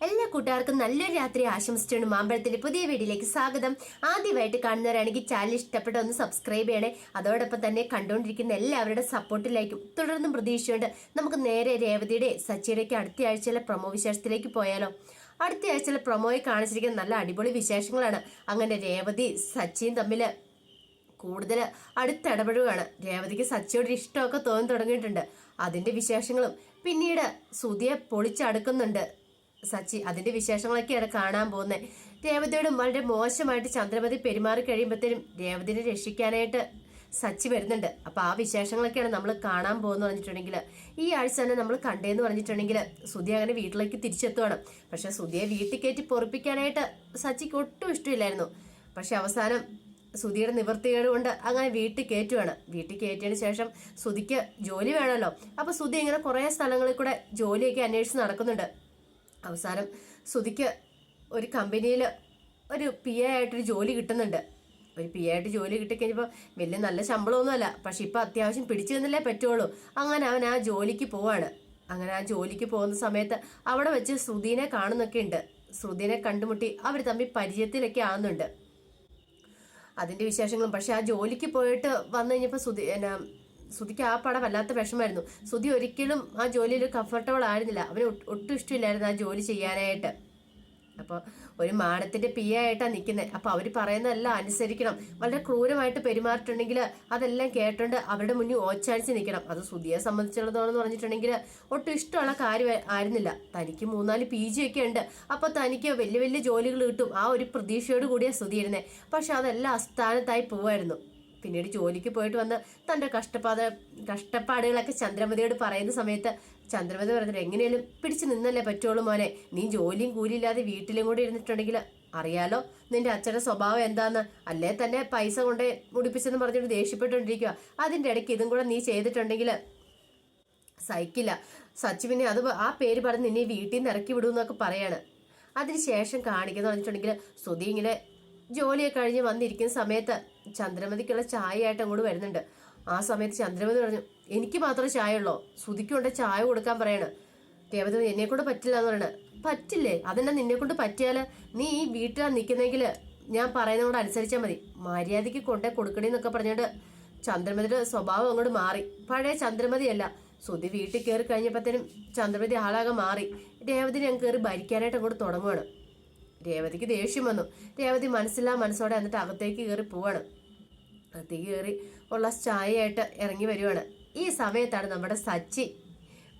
എല്ലാ കൂട്ടുകാർക്കും നല്ലൊരു രാത്രി ആശംസിച്ചുകൊണ്ട് മാമ്പഴത്തിന്റെ പുതിയ വീഡിയോയിലേക്ക് സ്വാഗതം. ആദ്യമായിട്ട് കാണുന്നവരാണെങ്കിൽ ചാനൽ ഇഷ്ടപ്പെട്ട ഒന്ന് സബ്സ്ക്രൈബ് ചെയ്യണേ. അതോടൊപ്പം തന്നെ കണ്ടുകൊണ്ടിരിക്കുന്ന എല്ലാവരുടെ സപ്പോർട്ടിലേക്കും തുടർന്നും പ്രതീക്ഷിച്ചുകൊണ്ട് നമുക്ക് നേരെ രേവതിയുടെ സച്ചിയുടെയൊക്കെ അടുത്ത ആഴ്ചയിലെ പ്രൊമോ വിശേഷത്തിലേക്ക് പോയാലോ. അടുത്ത ആഴ്ചയിലെ പ്രൊമോയെ കാണിച്ചിരിക്കുന്ന നല്ല അടിപൊളി വിശേഷങ്ങളാണ്. അങ്ങനെ രേവതി സച്ചിയും തമ്മിൽ കൂടുതൽ അടുത്തിടപെടുകയാണ്. രേവതിക്ക് സച്ചിയോട് ഇഷ്ടമൊക്കെ തോന്നി തുടങ്ങിയിട്ടുണ്ട്. അതിന്റെ വിശേഷങ്ങളും പിന്നീട് സുധിയെ പൊളിച്ചടുക്കുന്നുണ്ട് സച്ചി. അതിന്റെ വിശേഷങ്ങളൊക്കെയാണ് കാണാൻ പോകുന്നത്. രേവതിയോട് വളരെ മോശമായിട്ട് ചന്ദ്രമതി പെരുമാറി കഴിയുമ്പോഴത്തേനും രേവതിനെ രക്ഷിക്കാനായിട്ട് സച്ചി വരുന്നുണ്ട്. അപ്പൊ ആ വിശേഷങ്ങളൊക്കെയാണ് നമ്മൾ കാണാൻ പോകുന്ന പറഞ്ഞിട്ടുണ്ടെങ്കിൽ ഈ ആഴ്ച തന്നെ നമ്മൾ കണ്ടേന്ന് പറഞ്ഞിട്ടുണ്ടെങ്കിൽ സുധി അങ്ങനെ വീട്ടിലേക്ക് തിരിച്ചെത്തുവാണ്. പക്ഷെ സുധിയെ വീട്ടിൽ കയറ്റി പൊറപ്പിക്കാനായിട്ട് സച്ചിക്ക് ഒട്ടും ഇഷ്ടമില്ലായിരുന്നു. പക്ഷെ അവസാനം സുധിയുടെ നിവൃത്തികേട് കൊണ്ട് അങ്ങനെ വീട്ടിൽ കയറ്റുവാണ്. വീട്ടിൽ കയറ്റിയതിന് ശേഷം സുധിക്ക് ജോലി വേണമല്ലോ. അപ്പൊ സുധി ഇങ്ങനെ കുറെ സ്ഥലങ്ങളിൽ കൂടെ ജോലിയൊക്കെ അന്വേഷിച്ച് നടക്കുന്നുണ്ട്. അവസാനം സുധിക്ക് ഒരു കമ്പനിയിൽ ഒരു PA ആയിട്ടൊരു ജോലി കിട്ടുന്നുണ്ട്. ഒരു PA ആയിട്ട് ജോലി കിട്ടിക്കഴിഞ്ഞപ്പോൾ വലിയ നല്ല ശമ്പളമൊന്നുമല്ല, പക്ഷെ ഇപ്പൊ അത്യാവശ്യം പിടിച്ചു തന്നല്ലേ പറ്റുള്ളൂ. അങ്ങനെ അവൻ ആ ജോലിക്ക് പോവാണ്. അങ്ങനെ ആ ജോലിക്ക് പോകുന്ന സമയത്ത് അവിടെ വെച്ച് ശ്രുതിനെ കാണുന്നൊക്കെ ഉണ്ട്. ശ്രുതിനെ കണ്ടുമുട്ടി അവർ തമ്മിൽ പരിചയത്തിലൊക്കെ ആവുന്നുണ്ട്. അതിന്റെ വിശേഷങ്ങളും. പക്ഷെ ആ ജോലിക്ക് പോയിട്ട് വന്നു കഴിഞ്ഞപ്പോൾ സുധിക്ക് ആ പടം വല്ലാത്ത വിഷമായിരുന്നു. സുധി ഒരിക്കലും ആ ജോലിയിൽ കംഫർട്ടബിൾ ആയിരുന്നില്ല. അവന് ഒട്ടും ഇഷ്ടമില്ലായിരുന്നു ആ ജോലി ചെയ്യാനായിട്ട്. അപ്പോൾ ഒരു മാഡത്തിന്റെ PA ആയിട്ടാണ് നിൽക്കുന്നത്. അപ്പൊ അവര് പറയുന്നതെല്ലാം അനുസരിക്കണം. വളരെ ക്രൂരമായിട്ട് പെരുമാറിയിട്ടുണ്ടെങ്കിൽ അതെല്ലാം കേട്ടോണ്ട് അവരുടെ മുന്നിൽ ഓച്ചാനിച്ച് നിൽക്കണം. അത് സുധിയെ സംബന്ധിച്ചുള്ളതാണെന്ന് പറഞ്ഞിട്ടുണ്ടെങ്കിൽ ഒട്ടും ഇഷ്ടമുള്ള കാര്യം ആയിരുന്നില്ല. തനിക്ക് 3-4 PG ഒക്കെ ഉണ്ട്. അപ്പൊ തനിക്ക് വലിയ വലിയ ജോലികൾ കിട്ടും ആ ഒരു പ്രതീക്ഷയോട് കൂടിയാണ് സുധി ഇരുന്നത്. പക്ഷെ അതെല്ലാം അസ്ഥാനത്തായി പോവായിരുന്നു. പിന്നീട് ജോലിക്ക് പോയിട്ട് വന്ന് തന്റെ കഷ്ടപ്പാടുകളൊക്കെ ചന്ദ്രമതിയോട് പറയുന്ന സമയത്ത് ചന്ദ്രമതി പറഞ്ഞിട്ട് എങ്ങനെയാലും പിടിച്ചു നിന്നല്ലേ പറ്റുള്ളൂ മോനെ. നീ ജോലിയും കൂലിയില്ലാതെ വീട്ടിലും കൂടി ഇരുന്നിട്ടുണ്ടെങ്കിൽ അറിയാലോ നിന്റെ അച്ഛന്റെ സ്വഭാവം എന്താന്ന്. അല്ലേ തന്നെ പൈസ കൊണ്ട് മുടിപ്പിച്ചെന്ന് പറഞ്ഞിട്ട് ദേഷ്യപ്പെട്ടുകൊണ്ടിരിക്കുക. അതിന്റെ ഇടയ്ക്ക് ഇതും കൂടെ നീ ചെയ്തിട്ടുണ്ടെങ്കിൽ സഹിക്കില്ല. സച്ചി പിന്നെ അത് ആ പേര് പറഞ്ഞ് നിന്നെ വീട്ടിൽ നിന്ന് ഇറക്കി വിടുമെന്നൊക്കെ പറയാണ്. അതിനുശേഷം കാണിക്കുന്ന പറഞ്ഞിട്ടുണ്ടെങ്കിൽ സുധി ഇങ്ങനെ ജോലിയൊക്കെ കഴിഞ്ഞ് വന്നിരിക്കുന്ന സമയത്ത് ചന്ദ്രമതിക്കുള്ള ചായ ആയിട്ട് അങ്ങോട്ട് വരുന്നുണ്ട്. ആ സമയത്ത് ചന്ദ്രമതി പറഞ്ഞു എനിക്ക് മാത്രമേ ചായ ഉള്ളോ, ശ്രുതിക്കൊണ്ട് ചായ കൊടുക്കാൻ പറയണ്. രേവതി എന്നെ കൊണ്ട് പറ്റില്ല എന്ന് പറയണ. പറ്റില്ലേ? അതെന്നെ നിന്നെ കൊണ്ട് പറ്റിയാല് നീ ഈ വീട്ടിലാണ് നിൽക്കുന്നെങ്കിൽ ഞാൻ പറയുന്നതോട് അനുസരിച്ചാൽ മതി. മര്യാദയ്ക്ക് കൊണ്ടേ കൊടുക്കണേന്നൊക്കെ പറഞ്ഞിട്ട് ചന്ദ്രമതിയുടെ സ്വഭാവം അങ്ങോട്ട് മാറി. പഴയ ചന്ദ്രമതിയല്ല. ശ്രുതി വീട്ടിൽ കയറി കഴിഞ്ഞപ്പോഴത്തേനും ചന്ദ്രമതി ആളാകെ മാറി. രേവതി ഞാൻ കയറി ഭരിക്കാനായിട്ട് അങ്ങോട്ട് തുടങ്ങുവാണ്. രേവതിക്ക് ദേഷ്യം വന്നു. രേവതി മനസ്സോടെ എന്നിട്ട് അകത്തേക്ക് കയറി പോവാണ്. അകത്തേക്ക് കയറി ഉള്ള ചായയായിട്ട് ഇറങ്ങി വരുവാണ്. ഈ സമയത്താണ് നമ്മുടെ സച്ചി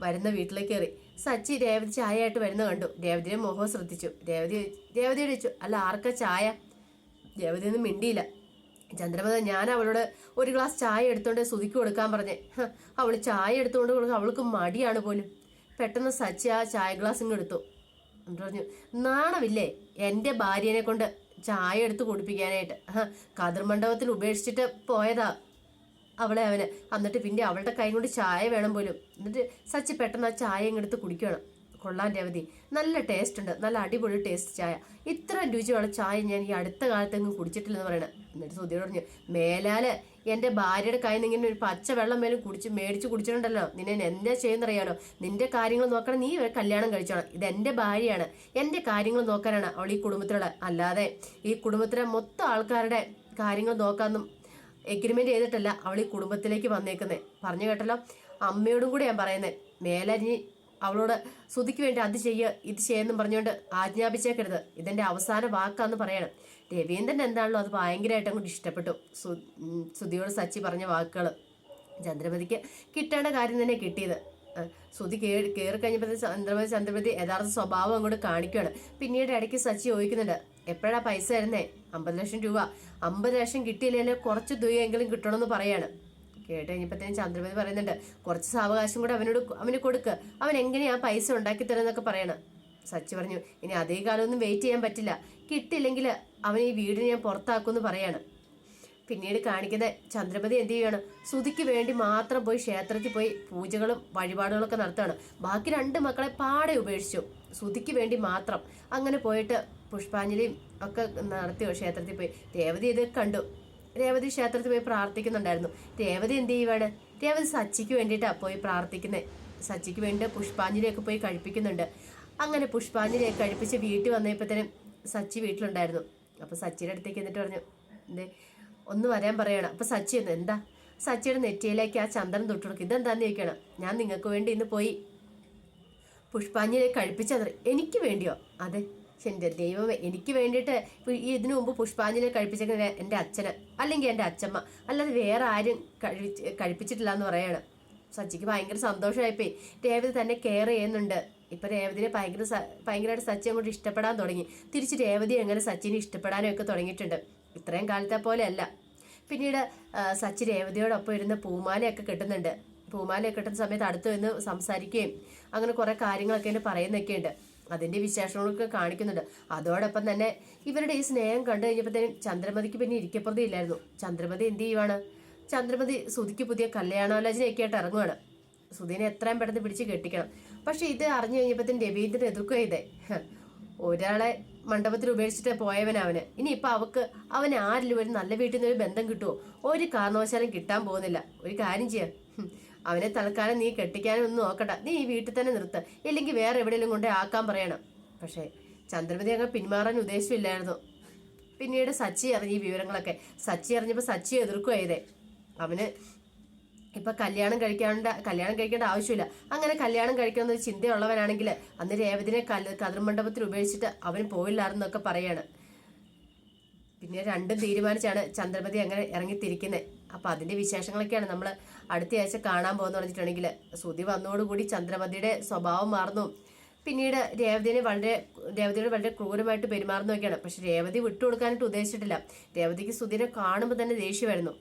വരുന്ന വീട്ടിലേക്ക് കയറി. സച്ചി രേവതി ചായയായിട്ട് വരുന്ന കണ്ടു. രേവതിയുടെ മുഖം ശ്രദ്ധിച്ചു. രേവതിയോട് ചോദിച്ചു അല്ല ആർക്കാ ചായ? രേവതി ഒന്നും മിണ്ടിയില്ല. ചന്ദ്രമതി ഞാൻ അവളോട് ഒരു ഗ്ലാസ് ചായ എടുത്തോണ്ട് സുധിക്ക് കൊടുക്കാൻ പറഞ്ഞേ. അവള് ചായ എടുത്തുകൊണ്ട് കൊടുക്കുക അവൾക്ക് മടിയാണ് പോലും. പെട്ടെന്ന് സച്ചി ആ ചായ ഗ്ലാസ് ഇങ്ങ് എടുത്തു. പറഞ്ഞു നാണമില്ലേ എന്റെ ഭാര്യനെ കൊണ്ട് ചായ എടുത്ത് കുടിപ്പിക്കാനായിട്ട്. കതിർ മണ്ഡപത്തിൽ ഉപേക്ഷിച്ചിട്ട് പോയതാ അവളെ അവന്. എന്നിട്ട് പിന്നെ അവളുടെ കൈ കൊണ്ട് ചായ വേണം പോലും. എന്നിട്ട് സച്ചി പെട്ടെന്ന് ആ ചായ ഇങ്ങെടുത്ത് കുടിക്കണം. കൊള്ളാൻ രേവതി, നല്ല ടേസ്റ്റ് ഉണ്ട്, നല്ല അടിപൊളി ടേസ്റ്റ് ചായ. ഇത്ര രുചിയുള്ള ചായ ഞാൻ ഈ അടുത്ത കാലത്തെങ്ങും കുടിച്ചിട്ടില്ലെന്ന് പറയണേ. എന്നിട്ട് സുധിയോട് പറഞ്ഞു മേലാല് എന്റെ ഭാര്യയുടെ കയ്യിൽ നിന്ന് ഇങ്ങനെ ഒരു പച്ച വെള്ളം മേലും മേടിച്ച് കുടിച്ചിട്ടുണ്ടല്ലോ നിന്നെ എന്താ ചെയ്യുന്നറിയാലോ. നിന്റെ കാര്യങ്ങൾ നോക്കണം, നീ കല്യാണം കഴിച്ചോണം. ഇത് എന്റെ ഭാര്യയാണ്, എന്റെ കാര്യങ്ങൾ നോക്കാനാണ് അവൾ ഈ കുടുംബത്തിലുള്ള. അല്ലാതെ ഈ കുടുംബത്തിലെ മൊത്തം ആൾക്കാരുടെ കാര്യങ്ങൾ നോക്കാന്നും എഗ്രിമെന്റ് ചെയ്തിട്ടല്ല അവൾ ഈ കുടുംബത്തിലേക്ക് വന്നേക്കുന്നേ. പറഞ്ഞു കേട്ടല്ലോ. അമ്മയോടും കൂടെ ഞാൻ പറയുന്നത് മേലരിഞ്ഞ് അവളോട് സുധിക്ക് വേണ്ടി അത് ഇത് ചെയ്യുമെന്നും പറഞ്ഞുകൊണ്ട് ആജ്ഞാപിച്ചേക്കരുത്. ഇതെന്റെ അവസാന വാക്കാന്ന് പറയണം. രവീന്ദ്രൻ എന്താണല്ലോ അത് ഭയങ്കരമായിട്ട് അങ്ങോട്ട് ഇഷ്ടപ്പെട്ടു. സുധിയോട് സച്ചി പറഞ്ഞ വാക്കുകൾ. ചന്ദ്രമതിക്ക് കിട്ടേണ്ട കാര്യം തന്നെ കിട്ടിയത്. സുധി കയറി കഴിഞ്ഞപ്പോൾ ചന്ദ്രമതി യഥാർത്ഥ സ്വഭാവം അങ്ങോട്ട് കാണിക്കുകയാണ്. പിന്നീട് ഇടയ്ക്ക് സച്ചി ചോദിക്കുന്നുണ്ട് എപ്പോഴാ പൈസ തരുന്നേ? 50 ലക്ഷം രൂപ. 50 ലക്ഷം കിട്ടിയില്ലെങ്കിൽ കുറച്ച് തുകയെങ്കിലും കിട്ടണമെന്ന് പറയാണ്. കേട്ട് കഴിഞ്ഞപ്പോഴത്തേനും ചന്ദ്രമതി പറയുന്നുണ്ട് കുറച്ച് സാവകാശം കൂടെ അവന് കൊടുക്ക്, അവൻ എങ്ങനെയാ പൈസ ഉണ്ടാക്കി തരുന്നൊക്കെ പറയണം. സച്ചി പറഞ്ഞു ഇനി അധിക കാലമൊന്നും വെയിറ്റ് ചെയ്യാൻ പറ്റില്ല, കിട്ടില്ലെങ്കിൽ അവൻ ഈ വീടിന് ഞാൻ പുറത്താക്കുമെന്ന് പറയാണ്. പിന്നീട് കാണിക്കുന്ന ചന്ദ്രമതി എന്ത് ചെയ്യാണ്, സുധിക്ക് വേണ്ടി മാത്രം പോയി ക്ഷേത്രത്തിൽ പോയി പൂജകളും വഴിപാടുകളൊക്കെ നടത്തുകയാണ്. ബാക്കി 2 മക്കളെ പാടെ ഉപേക്ഷിച്ചു. സുധിക്ക് വേണ്ടി മാത്രം അങ്ങനെ പോയിട്ട് പുഷ്പാഞ്ജലിയും ഒക്കെ നടത്തിയോ ക്ഷേത്രത്തിൽ പോയി. രേവതി ഇത് കണ്ടു. രേവതി ക്ഷേത്രത്തിൽ പോയി പ്രാർത്ഥിക്കുന്നുണ്ടായിരുന്നു. രേവതി എന്ത് ചെയ്യുവാണ്, രേവതി സച്ചിക്ക് വേണ്ടിയിട്ടാണ് പോയി പ്രാർത്ഥിക്കുന്നത്. സച്ചിക്ക് വേണ്ടി പുഷ്പാഞ്ജലിയൊക്കെ പോയി കഴിപ്പിക്കുന്നുണ്ട്. അങ്ങനെ പുഷ്പാഞ്ജലിയെ കഴിപ്പിച്ച് വീട്ടിൽ വന്നപ്പോഴത്തേനും സച്ചി വീട്ടിലുണ്ടായിരുന്നു. അപ്പോൾ സച്ചിയുടെ അടുത്തേക്ക് എന്നിട്ട് പറഞ്ഞു, എന്തേ ഒന്ന് വരാൻ പറയണം. അപ്പോൾ സച്ചി എന്ന് എന്താ, സച്ചിയുടെ നെറ്റിയിലേക്ക് ആ ചന്ദനം തൊട്ട് കൊടുക്കും. ഇതെന്താന്ന് ചോദിക്കണം. ഞാൻ നിങ്ങൾക്ക് വേണ്ടി ഇന്ന് പോയി പുഷ്പാഞ്ജലിയെ കഴിപ്പിച്ചത്. എനിക്ക് വേണ്ടിയോ? അതെ. എൻ്റെ ദൈവമേ, എനിക്ക് വേണ്ടിയിട്ട് ഇതിനു മുമ്പ് പുഷ്പാഞ്ജലിയെ കഴിപ്പിച്ചേക്കുന്ന എൻ്റെ അച്ഛന് അല്ലെങ്കിൽ എൻ്റെ അച്ഛമ്മ, അല്ലാതെ വേറെ ആരും കഴിപ്പിച്ചിട്ടില്ല എന്ന് പറയാണ്. സച്ചിക്ക് ഭയങ്കര സന്തോഷമായിപ്പോയി. രേവതി തന്നെ കെയർ ചെയ്യുന്നുണ്ട്. ഇപ്പം രേവതിനെ ഭയങ്കരമായിട്ട് സച്ചി അങ്ങോട്ട് ഇഷ്ടപ്പെടാൻ തുടങ്ങി. തിരിച്ച് രേവതി എങ്ങനെ സച്ചിനെ ഇഷ്ടപ്പെടാനും ഒക്കെ തുടങ്ങിയിട്ടുണ്ട്. ഇത്രയും കാലത്തെ പോലെ അല്ല. പിന്നീട് സച്ചി രേവതിയോടൊപ്പം ഇരുന്ന് പൂമാലയൊക്കെ കെട്ടുന്നുണ്ട്. പൂമാലയൊക്കെ കെട്ടുന്ന സമയത്ത് അടുത്ത് നിന്ന് സംസാരിക്കുകയും അങ്ങനെ കുറേ കാര്യങ്ങളൊക്കെ എന്നെ പറയുന്നൊക്കെ ഉണ്ട്. അതിൻ്റെ വിശേഷങ്ങളൊക്കെ കാണിക്കുന്നുണ്ട്. അതോടൊപ്പം തന്നെ ഇവരുടെ ഈ സ്നേഹം കണ്ടു കഴിഞ്ഞപ്പോഴത്തേനും ചന്ദ്രമതിക്ക് പിന്നെ ഇരിക്കപ്പുറത്ത് ഇല്ലായിരുന്നു. ചന്ദ്രമതി എന്ത് ചെയ്യുവാണ്? ചന്ദ്രമതി സുധിക്ക് പുതിയ കല്യാണാലോചനയൊക്കെ ആയിട്ട് ഇറങ്ങുവാണ്. സുധീനെ എത്രയും പെട്ടെന്ന് പിടിച്ച് കെട്ടിക്കണം. പക്ഷെ ഇത് അറിഞ്ഞു കഴിഞ്ഞപ്പോഴത്തേനും രവീന്ദ്രൻ എതിർക്കുക ചെയ്തേ. ഒരാളെ മണ്ഡപത്തിൽ ഉപേക്ഷിച്ചിട്ട് പോയവനവന്. ഇനിയിപ്പോൾ അവൻ ആരിലും ഒരു നല്ല വീട്ടിൽ നിന്ന് ഒരു ബന്ധം കിട്ടുമോ? ഒരു കാരണവശാലും കിട്ടാൻ പോകുന്നില്ല. ഒരു കാര്യം ചെയ്യാം, അവനെ തൽക്കാലം നീ കെട്ടിക്കാനും ഒന്നും നോക്കണ്ട. നീ ഈ വീട്ടിൽ തന്നെ നിർത്ത്, ഇല്ലെങ്കിൽ വേറെ എവിടെയെങ്കിലും കൊണ്ടേ ആക്കാൻ പറയണം. പക്ഷേ ചന്ദ്രമതി അങ്ങ് പിന്മാറാൻ ഉദ്ദേശമില്ലായിരുന്നു. പിന്നീട് സച്ചി അറിഞ്ഞ ഈ വിവരങ്ങളൊക്കെ. സച്ചി അറിഞ്ഞപ്പോൾ സച്ചി എതിർക്കുക ചെയ്തേ. അവന് ഇപ്പം കല്യാണം കഴിക്കേണ്ട ആവശ്യമില്ല. അങ്ങനെ കല്യാണം കഴിക്കണമെന്നൊരു ചിന്തയുള്ളവനാണെങ്കിൽ അന്ന് രേവതിനെ കതിർമണ്ഡപത്തിൽ ഉപേക്ഷിച്ചിട്ട് അവന് പോയില്ലായിരുന്നൊക്കെ പറയാണ്. പിന്നെ രണ്ടും തീരുമാനിച്ചാണ് ചന്ദ്രമതി അങ്ങനെ ഇറങ്ങിത്തിരിക്കുന്നത്. അപ്പം അതിൻ്റെ വിശേഷങ്ങളൊക്കെയാണ് നമ്മൾ അടുത്ത ആഴ്ച കാണാൻ പോകുന്ന പറഞ്ഞിട്ടുണ്ടെങ്കിൽ, സുധി വന്നതോടുകൂടി ചന്ദ്രമതിയുടെ സ്വഭാവം മാറുന്നു. പിന്നീട് രേവതിയോട് വളരെ ക്രൂരമായിട്ട് പെരുമാറുന്നതൊക്കെയാണ്. പക്ഷെ രേവതി വിട്ടുകൊടുക്കാനായിട്ട് ഉദ്ദേശിച്ചിട്ടില്ല. രേവതിക്ക് സുധിനെ കാണുമ്പോൾ തന്നെ ദേഷ്യമായിരുന്നു.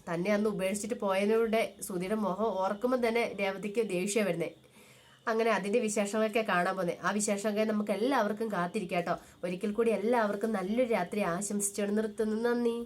തന്നെ അന്ന് ഉപേക്ഷിച്ചിട്ട് പോയതിലൂടെ സുധിയുടെ മുഖം ഓർക്കുമ്പോൾ തന്നെ രേവതിക്ക് ദേഷ്യം വരുന്നേ. അങ്ങനെ അതിൻ്റെ വിശേഷങ്ങളൊക്കെ കാണാൻ പോകുന്നത്. ആ വിശേഷങ്ങളൊക്കെ നമുക്ക് എല്ലാവർക്കും കാത്തിരിക്കാം കേട്ടോ. ഒരിക്കൽ കൂടി എല്ലാവർക്കും നല്ലൊരു രാത്രി ആശംസിച്ചുകൊണ്ട് നിർത്തുന്നു. നന്ദി.